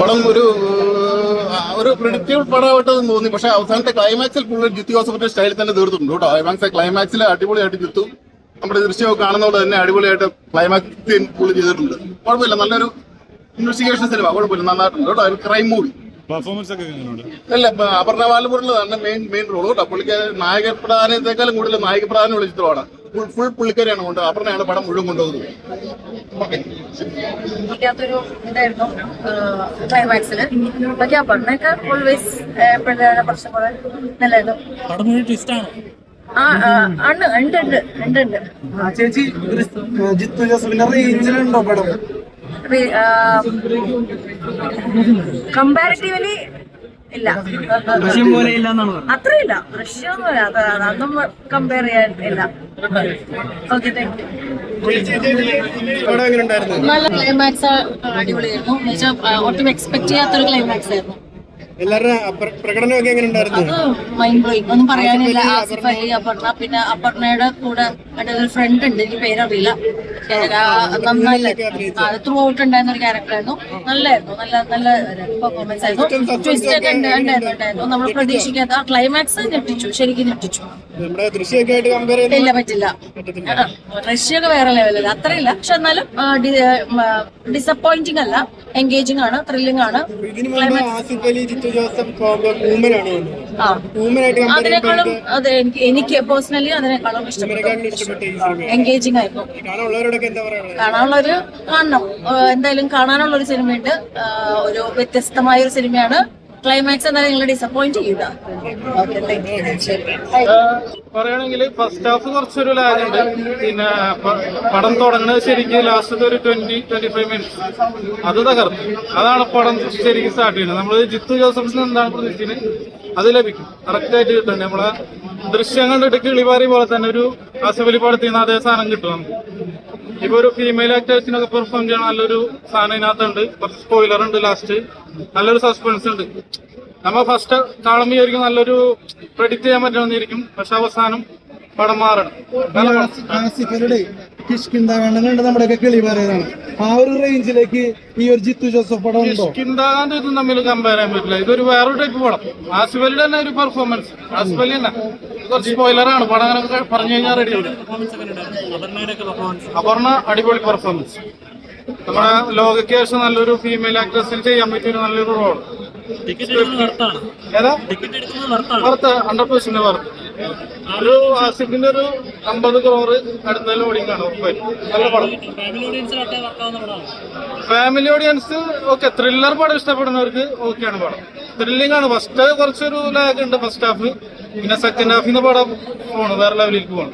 പടം ഒരു പ്രിഡിക്റ്റബിൾ പടമായിട്ടെന്ന് തോന്നി. പക്ഷെ അവസാനത്തെ ക്ലൈമാക്സിൽ പുള്ളി ജിത്തു ജോസഫിന്റെ സ്റ്റൈലിൽ തന്നെ തീർത്തിട്ടുണ്ട് കേട്ടോ. ക്ലൈമാക്സിൽ അടിപൊളിയായിട്ട് ജിത്തു നമ്മുടെ ദൃശ്യമൊക്കെ കാണുന്നതുകൊണ്ട് തന്നെ അടിപൊളിയായിട്ട് ക്ലൈമാക്സ് പുള്ളി ചെയ്തിട്ടുണ്ട്. കുഴപ്പമില്ല, നല്ലൊരു ഇൻവെസ്റ്റിഗേഷൻ സിനിമ. കുഴപ്പമില്ല, നന്നായിട്ടുണ്ട് കേട്ടോ. ഒരു ക്രൈം മൂവി. പെർഫോമൻസ് ഒക്കെ അല്ല, അപർണ ബാലമുരളിയാണ് മെയിൻ റോൾ കേട്ടോ. പുള്ളിക്കാരി നായക പ്രധാനത്തെക്കാളും കൂടുതൽ നായിക പ്രധാനമുള്ള ചിത്രമാണ്. ഫുൾ പുള്ളിക്കാരിയാണ് കൊണ്ട് അപർണയാണ് പടം മുഴുവൻ കൊണ്ടുപോകുന്നത്. ൊരു ഇതായിരുന്നു ക്ലൈമാക്സില്. ബാക്കി അപർണയൊക്കെ ഓൾവേസ് കുറച്ചും കൂടെ നല്ലതായിരുന്നു. ഉണ്ട്. ചേച്ചി ജിത്തു ജോസഫിന്റെ റേഞ്ചിലുണ്ടോ പടം? കമ്പാരിറ്റീവ്ലി ഇല്ല, അത്രയില്ല. ദൃശ്യമൊന്നുമില്ല, അതൊന്നും കമ്പയർ ചെയ്യാൻ ഇല്ല. Okay, thank you. നല്ല ക്ലൈമാക്സ് അടിപൊളിയായിരുന്നു. ഒട്ടും എക്സ്പെക്ട് ചെയ്യാത്തൊരു ക്ലൈമാക്സ് ആയിരുന്നു. എല്ലാവരുടെ പ്രകടനമൊക്കെ എങ്ങനെ ഉണ്ടായിരുന്നു? അത് മൈൻഡ് ബ്ലോയിങ്, ഒന്നും പറയാനില്ല. ആസിഫ് അലി, അപർണ, പിന്നെ അപർണയുടെ കൂടെ ഒരു ഫ്രണ്ട് ഉണ്ട്, എനിക്ക് പേരറിയില്ല. നന്നായി ത്രൂ ഔട്ട് ഉണ്ടായിരുന്ന ഒരു ക്യാരക്ടറായിരുന്നു. നല്ലായിരുന്നു, നല്ല പെർഫോമൻസ് ആയിരുന്നു. ട്വിസ്റ്റ് ഒക്കെ ഉണ്ടായിരുന്നു. നമ്മൾ പ്രതീക്ഷിക്കാത്ത ക്ലൈമാക്സ് ഞെട്ടിച്ചു, ശരിക്കും ഞെട്ടിച്ചു. ഇല്ല, പറ്റില്ല. റഷ്യയൊക്കെ വേറെ ലെവലല്ല, അത്രയില്ല. പക്ഷെ എന്നാലും ഡിസപ്പോയിന്റിംഗ് അല്ല, എൻഗേജിംഗ് ആണ്, ത്രില്ലിംഗ് ആണ്. അതിനേക്കാളും എനിക്ക് പേഴ്സണലി അതിനേക്കാളും ഇഷ്ടപ്പെട്ടു. എൻഗേജിംഗ് ആയിരുന്നു. കാണാനുള്ളൊരു കാണണം, എന്തായാലും കാണാനുള്ള ഒരു സിനിമയുണ്ട്. ഒരു വ്യത്യസ്തമായ ഒരു സിനിമയാണ്. ക്ലൈമാക്സ് എന്തായാലും നിങ്ങളെ ഡിസപ്പോയിന്റ് ചെയ്യൂല. പറയുകയാണെങ്കിൽ ഫസ്റ്റ് ഹാഫ് കുറച്ചൊരു ലാഗ് ഉണ്ട്. പിന്നെ പടം തുടങ്ങുന്നത് ശരിക്കും ലാസ്റ്റത്തെ ഒരു 20-25 മിനിറ്റ്സ് അത് തകർന്നു. അതാണ് പടം ശരിക്കും സ്റ്റാർട്ട് ചെയ്യുന്നത്. നമ്മൾ ജിത്തു ജോസഫിന് എന്താണ് പ്രതീക്ഷിക്കുന്നത് അത് ലഭിക്കും, കറക്റ്റ് ആയിട്ട് കിട്ടുന്നുണ്ട്. നമ്മളെ ദൃശ്യം കണ്ടിട്ട് കിളിപാറി പോലെ തന്നെ ഒരു ആസിഫ് പടത്തിൽ നിന്ന് അതേ സാധനം കിട്ടും നമുക്ക്. ഇപ്പൊ ഒരു ഫീമെയിൽ ആക്ടേഴ്സിനൊക്കെ പെർഫോം ചെയ്യണ നല്ലൊരു സാധനം ഇതിനകത്തുണ്ട്. കുറച്ച് സ്പോയിലർ ഉണ്ട്, ലാസ്റ്റ് നല്ലൊരു സസ്പെൻസ് ഉണ്ട്. നമ്മ ഫസ്റ്റ് കാണുമ്പോൾ വിചാരിക്കും നല്ലൊരു പ്രെഡിക്റ്റ് ചെയ്യാൻ പറ്റണമെന്നിരിക്കും, പക്ഷെ അവസാനം പടം മാറണം. നമ്മുടെയൊക്കെ കിളി പറയുന്നതാണ്. ആ ഒരു റേഞ്ചിലേക്ക് ഈ ഒരു ജിത്തു ജോസഫ് പടം ഉണ്ടോ? കിഷ്കിന്താകാന്റെ ഇതും തമ്മിൽ കമ്പയർ ചെയ്യാൻ പറ്റില്ല. ഇതൊരു വേറൊരു ടൈപ്പ് പടം. ആസിഫ് അലിയുടെ തന്നെ ഒരു പെർഫോമൻസ്. ആസിഫ് അലി തന്നെ കുറച്ച് സ്പോയിലറാണ്. പടം അങ്ങനെ പറഞ്ഞു കഴിഞ്ഞാൽ റെഡിയാവും. അപർണ അടിപൊളി പെർഫോമൻസ്. നമ്മുടെ ലോകയ്ക്ക് ശേഷം നല്ലൊരു ഫീമെയിൽ ആക്ട്രസിന് ചെയ്യാൻ പറ്റിയൊരു നല്ലൊരു റോൾ. ഏതാ വർത്ത് 100% വർത്ത്. ഒരു ആസിഫിന്റെ ഒരു 50 crore അടുത്ത ലോഡിംഗ് ആണ് ഉറപ്പായിട്ടും. നല്ല പടം. Family audience okay. ത്രില്ലർ പടം ഇഷ്ടപ്പെടുന്നവർക്ക് ഓക്കെയാണ് പടം. ത്രില്ലിംഗ് ആണ്. ഫസ്റ്റ് കുറച്ചൊരു ലാഗ് ഉണ്ട് ഫസ്റ്റ് ഹാഫ്. പിന്നെ സെക്കൻഡ് ഹാഫിന്ന് പടം പോകണം, വേറെ ലെവലിലേക്ക് പോകണം.